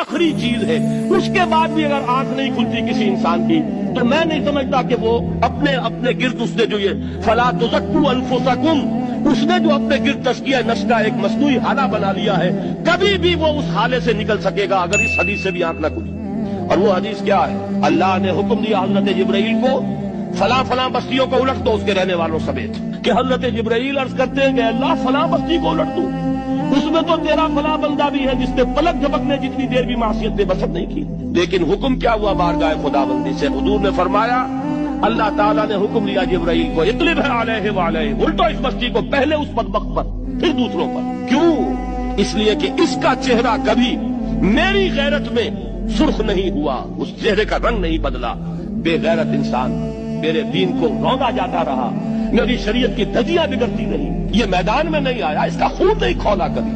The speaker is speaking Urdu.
آخری چیز ہے، اس کے بعد بھی اگر آنکھ نہیں کھلتی کسی انسان کی تو میں نہیں سمجھتا کہ وہ اپنے گرد اس نے جو یہ فلا تزکوا انفسکم، اس نے جو اپنے گرد تزکیہ نفس کا ایک مصنوعی حالہ بنا لیا ہے، کبھی بھی وہ اس حالے سے نکل سکے گا اگر اس حدیث سے بھی آنکھ نہ کھلی۔ اور وہ حدیث کیا ہے؟ اللہ نے حکم دیا حضرت جبرائیل کو فلاں فلاں بستیوں کو الٹ دو اس کے رہنے والوں سمیت، کہ حضرت جبرائیل عرض کرتے ہیں کہ اللہ فلاں بستی کو الٹ دوں، اس میں تو تیرا فلاں بندہ بھی ہے جس نے پلک جھپکنے جتنی دیر بھی معصیت میں بسط نہیں کی۔ لیکن حکم کیا ہوا بارگاہ خداوندی سے؟ حضور نے فرمایا، اللہ تعالیٰ نے حکم دیا جبرائیل کو اطلب علیہ وعلیہ، الٹو اس بستی کو، پہلے اس بدبخت پر پھر دوسروں پر۔ کیوں؟ اس لیے کہ اس کا چہرہ کبھی میری غیرت میں سرخ نہیں ہوا، اس چہرے کا رنگ نہیں بدلا۔ بے غیرت انسان میرے دین کو روندا جاتا رہا، میری شریعت کی دھجیاں بگڑتی رہی، یہ میدان میں نہیں آیا، اس کا خون نہیں کھولا کبھی۔